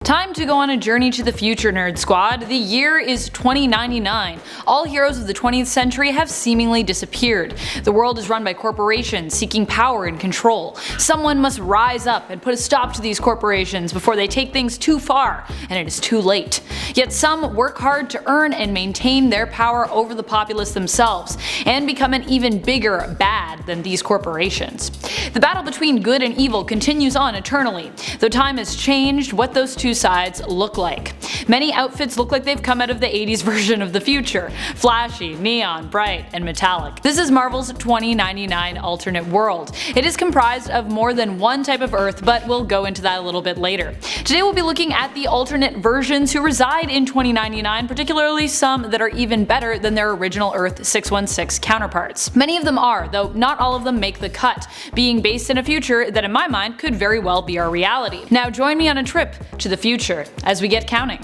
Time to go on a journey to the future, Nerd Squad. The year is 2099. All heroes of the 20th century have seemingly disappeared. The world is run by corporations seeking power and control. Someone must rise up and put a stop to these corporations before they take things too far, and it is too late. Yet some work hard to earn and maintain their power over the populace themselves, and become an even bigger bad than these corporations. The battle between good and evil continues on eternally. Though time has changed what those two sides look like. Many outfits look like they've come out of the 80s version of the future. Flashy, neon, bright, and metallic. This is Marvel's 2099 alternate world. It is comprised of more than one type of Earth, but we'll go into that a little bit later. Today we'll be looking at the alternate versions who reside in 2099, particularly some that are even better than their original Earth 616 counterparts. Many of them are, though not all of them make the cut, being based in a future that in my mind could very well be our reality. Now join me on a trip to the future as we get counting.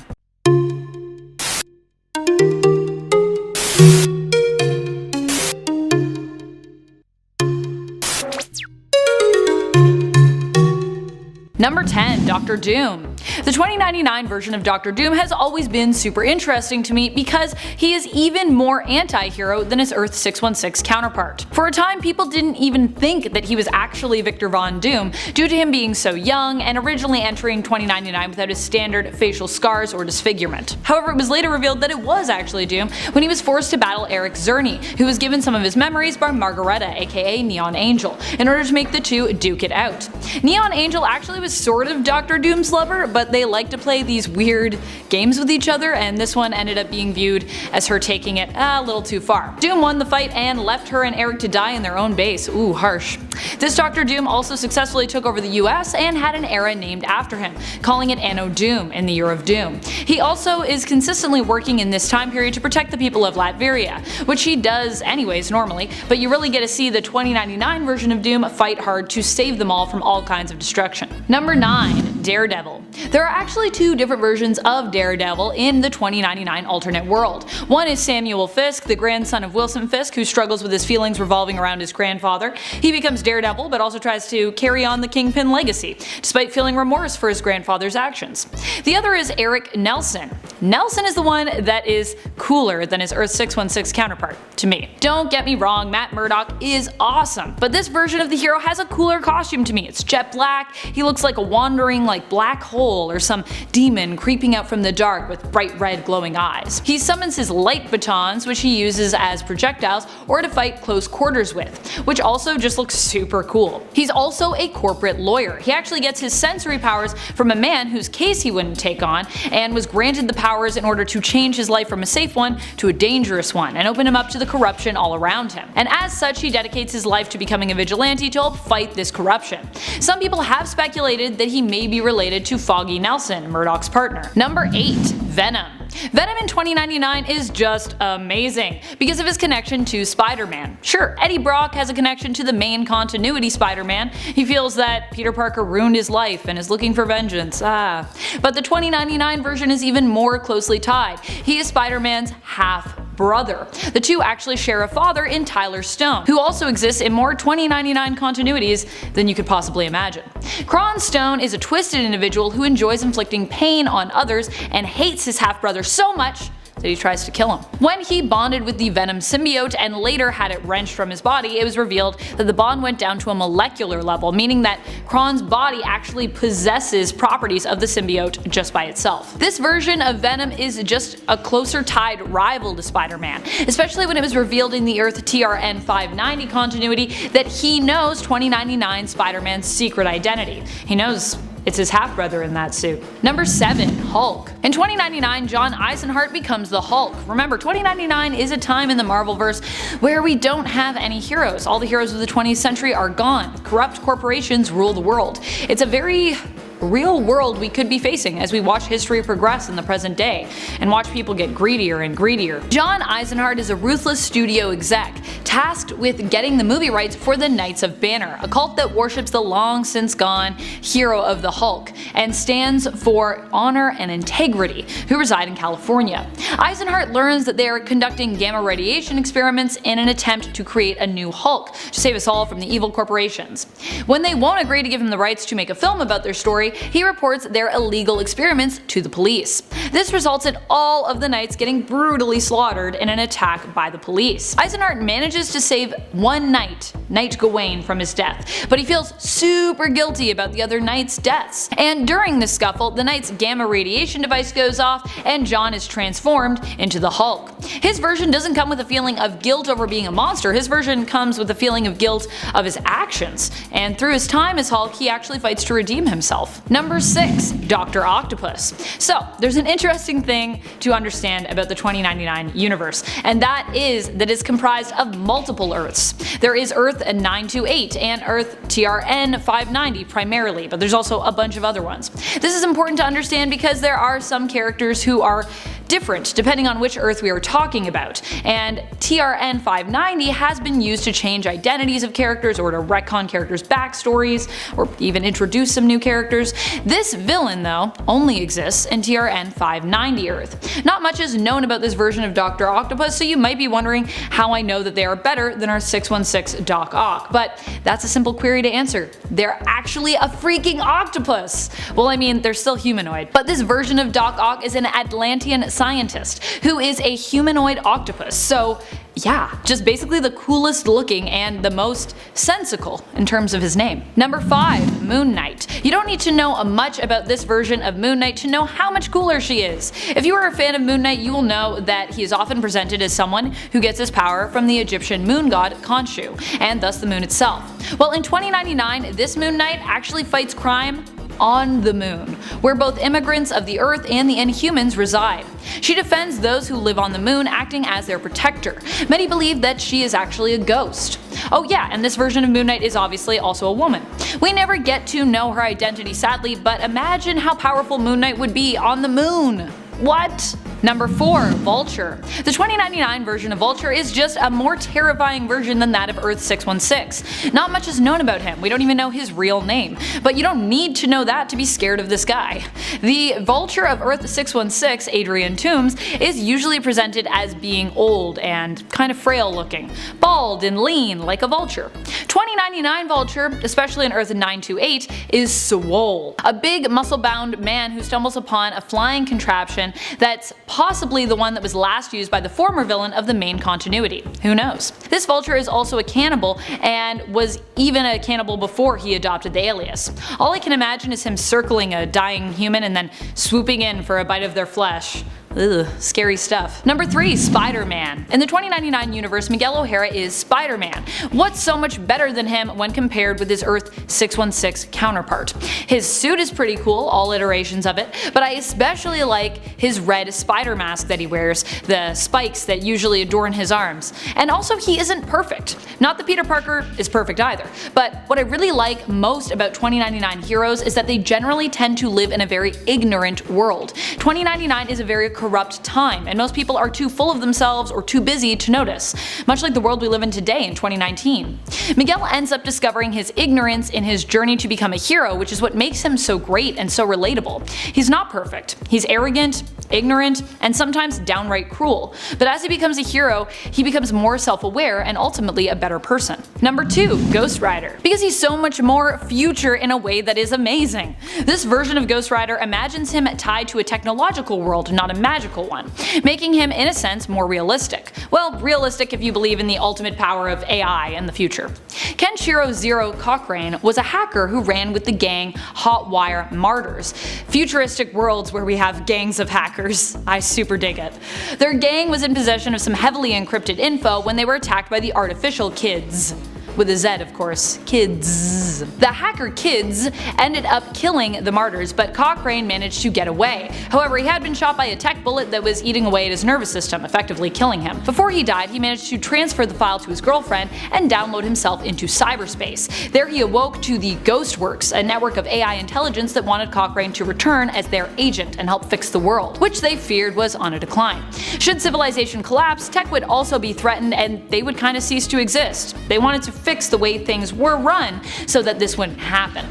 Number 10. Doctor Doom. The 2099 version of Doctor Doom has always been super interesting to me because he is even more anti-hero than his Earth 616 counterpart. For a time, people didn't even think that he was actually Victor Von Doom due to him being so young and originally entering 2099 without his standard facial scars or disfigurement. However, it was later revealed that it was actually Doom when he was forced to battle Eric Czerny, who was given some of his memories by Margareta, aka Neon Angel, in order to make the two duke it out. Neon Angel actually was sort of Doctor Doom's lover, but they like to play these weird games with each other, and this one ended up being viewed as her taking it a little too far. Doom won the fight and left her and Eric to die in their own base. Ooh, harsh. This Doctor Doom also successfully took over the US and had an era named after him, calling it Anno Doom in the Year of Doom. He also is consistently working in this time period to protect the people of Latveria, which he does anyways normally, but you really get to see the 2099 version of Doom fight hard to save them all from all kinds of destruction. Number 9. Daredevil. There are actually two different versions of Daredevil in the 2099 alternate world. One is Samuel Fisk, the grandson of Wilson Fisk, who struggles with his feelings revolving around his grandfather. He becomes Daredevil, but also tries to carry on the Kingpin legacy, despite feeling remorse for his grandfather's actions. The other is Eric Nelson. Nelson is the one that is cooler than his Earth 616 counterpart, to me. Don't get me wrong, Matt Murdock is awesome, but this version of the hero has a cooler costume to me. It's jet black, he looks like a wandering black hole or some demon creeping out from the dark with bright red glowing eyes. He summons his light batons, which he uses as projectiles or to fight close quarters with, which also just looks super cool. He's also a corporate lawyer. He actually gets his sensory powers from a man whose case he wouldn't take on and was granted the powers in order to change his life from a safe one to a dangerous one and open him up to the corruption all around him. And as such, he dedicates his life to becoming a vigilante to help fight this corruption. Some people have speculated that he may be related to Foggy Nelson, Murdock's partner. Number 8. Venom. Venom in 2099 is just amazing because of his connection to Spider-Man. Sure, Eddie Brock has a connection to the main continuity Spider-Man. He feels that Peter Parker ruined his life and is looking for vengeance. But the 2099 version is even more closely tied. He is Spider-Man's half-brother. The two actually share a father in Tyler Stone, who also exists in more 2099 continuities than you could possibly imagine. Cron Stone is a twisted individual who enjoys inflicting pain on others and hates his half-brother so much that he tries to kill him. When he bonded with the Venom symbiote and later had it wrenched from his body, it was revealed that the bond went down to a molecular level, meaning that Cron's body actually possesses properties of the symbiote just by itself. This version of Venom is just a closer tied rival to Spider-Man, especially when it was revealed in the Earth TRN 590 continuity that he knows 2099 Spider-Man's secret identity. He knows it's his half-brother in that suit. Number 7. Hulk. In 2099, John Eisenhart becomes the Hulk. Remember, 2099 is a time in the Marvelverse where we don't have any heroes. All the heroes of the 20th century are gone. Corrupt corporations rule the world. It's a very real world we could be facing as we watch history progress in the present day and watch people get greedier and greedier. John Eisenhart is a ruthless studio exec tasked with getting the movie rights for the Knights of Banner, a cult that worships the long since gone hero of the Hulk and stands for honor and integrity, who reside in California. Eisenhart learns that they are conducting gamma radiation experiments in an attempt to create a new Hulk to save us all from the evil corporations. When they won't agree to give him the rights to make a film about their story, he reports their illegal experiments to the police. This results in all of the knights getting brutally slaughtered in an attack by the police. Eisenhart manages to save one knight, Knight Gawain, from his death, but he feels super guilty about the other knights' deaths. And during the scuffle, the knight's gamma radiation device goes off and John is transformed into the Hulk. His version doesn't come with a feeling of guilt over being a monster, his version comes with a feeling of guilt of his actions, and through his time as Hulk he actually fights to redeem himself. Number 6. Dr. Octopus. So there's an interesting thing to understand about the 2099 universe, and that is that it's comprised of multiple Earths. There is Earth 928 and Earth TRN 590 primarily, but there's also a bunch of other ones. This is important to understand because there are some characters who are different depending on which Earth we are talking about, and TRN 590 has been used to change identities of characters or to retcon characters' backstories or even introduce some new characters. This villain though only exists in TRN 590 Earth. Not much is known about this version of Dr. Octopus, so you might be wondering how I know that they are better than our 616 Doc Ock, but that's a simple query to answer. They're actually a freaking octopus! Well, I mean, they're still humanoid, but this version of Doc Ock is an Atlantean scientist who is a humanoid octopus, so yeah, just basically the coolest looking and the most sensical in terms of his name. Number 5. Moon Knight. You don't need to know much about this version of Moon Knight to know how much cooler she is. If you are a fan of Moon Knight, you will know that he is often presented as someone who gets his power from the Egyptian moon god Khonshu, and thus the moon itself. Well, in 2099, this Moon Knight actually fights crime on the moon, where both immigrants of the Earth and the Inhumans reside. She defends those who live on the moon, acting as their protector. Many believe that she is actually a ghost. Oh yeah, and this version of Moon Knight is obviously also a woman. We never get to know her identity sadly, but imagine how powerful Moon Knight would be on the moon. What? Number 4. Vulture. The 2099 version of Vulture is just a more terrifying version than that of Earth 616. Not much is known about him, we don't even know his real name, but you don't need to know that to be scared of this guy. The Vulture of Earth 616, Adrian Toombs, is usually presented as being old and kind of frail looking, bald and lean like a vulture. 2099 Vulture, especially in Earth 928, is swole. A big muscle-bound man who stumbles upon a flying contraption that's possibly the one that was last used by the former villain of the main continuity. Who knows? This Vulture is also a cannibal and was even a cannibal before he adopted the alias. All I can imagine is him circling a dying human and then swooping in for a bite of their flesh. Ugh, scary stuff. Number 3. Spider-Man. In the 2099 universe, Miguel O'Hara is Spider-Man. What's so much better than him when compared with his Earth 616 counterpart? His suit is pretty cool, all iterations of it, but I especially like his red spider mask that he wears, the spikes that usually adorn his arms. And also he isn't perfect. Not that Peter Parker is perfect either, but what I really like most about 2099 heroes is that they generally tend to live in a very ignorant world. 2099 is a very corrupt time, and most people are too full of themselves or too busy to notice, much like the world we live in today in 2019. Miguel ends up discovering his ignorance in his journey to become a hero, which is what makes him so great and so relatable. He's not perfect. He's arrogant, ignorant, and sometimes downright cruel, but as he becomes a hero, he becomes more self-aware and ultimately a better person. Number 2. Ghost Rider. Because he's so much more future in a way that is amazing. This version of Ghost Rider imagines him tied to a technological world, not a magical one, making him in a sense more realistic. Well, realistic if you believe in the ultimate power of AI in the future. Kenshiro Zero Cochrane was a hacker who ran with the gang Hotwire Martyrs. Futuristic worlds where we have gangs of hackers. I super dig it. Their gang was in possession of some heavily encrypted info when they were attacked by the artificial kids. With a Z, of course. Kids. The hacker kids ended up killing the martyrs, but Cochrane managed to get away. However, he had been shot by a tech bullet that was eating away at his nervous system, effectively killing him. Before he died, he managed to transfer the file to his girlfriend and download himself into cyberspace. There he awoke to the Ghostworks, a network of AI intelligence that wanted Cochrane to return as their agent and help fix the world, which they feared was on a decline. Should civilization collapse, tech would also be threatened and they would kind of cease to exist. They wanted to fix the way things were run so that this wouldn't happen.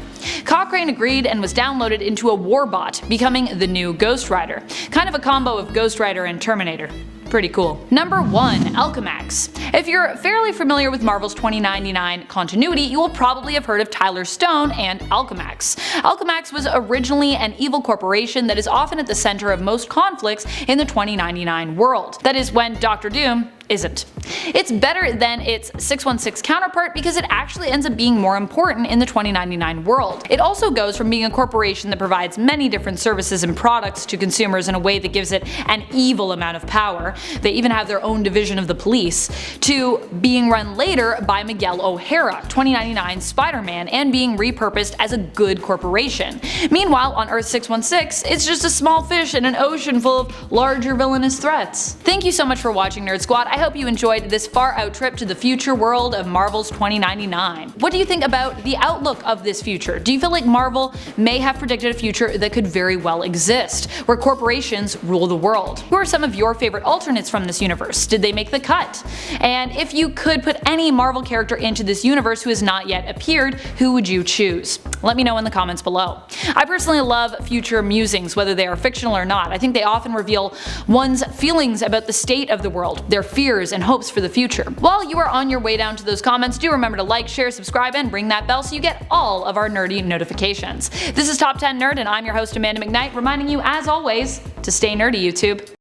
Cochrane agreed and was downloaded into a warbot, becoming the new Ghost Rider. Kind of a combo of Ghost Rider and Terminator. Pretty cool. Number 1. ALCHEMAX. If you're fairly familiar with Marvel's 2099 continuity, you will probably have heard of Tyler Stone and ALCHEMAX. ALCHEMAX was originally an evil corporation that is often at the center of most conflicts in the 2099 world. That is, when Dr. Doom isn't. It's better than its 616 counterpart because it actually ends up being more important in the 2099 world. It also goes from being a corporation that provides many different services and products to consumers in a way that gives it an evil amount of power, they even have their own division of the police, to being run later by Miguel O'Hara, 2099 Spider-Man, and being repurposed as a good corporation. Meanwhile, on Earth 616, it's just a small fish in an ocean full of larger villainous threats. Thank you so much for watching, Nerd Squad. I hope you enjoyed this far-out trip to the future world of Marvel's 2099. What do you think about the outlook of this future? Do you feel like Marvel may have predicted a future that could very well exist, where corporations rule the world? Who are some of your favorite alternates from this universe? Did they make the cut? And if you could put any Marvel character into this universe who has not yet appeared, who would you choose? Let me know in the comments below. I personally love future musings, whether they are fictional or not. I think they often reveal one's feelings about the state of the world, their fears and hopes for the future. While you are on your way down to those comments, do remember to like, share, subscribe, and ring that bell so you get all of our nerdy notifications. This is Top 10 Nerd, and I'm your host Amanda McKnight, reminding you as always to stay nerdy, YouTube.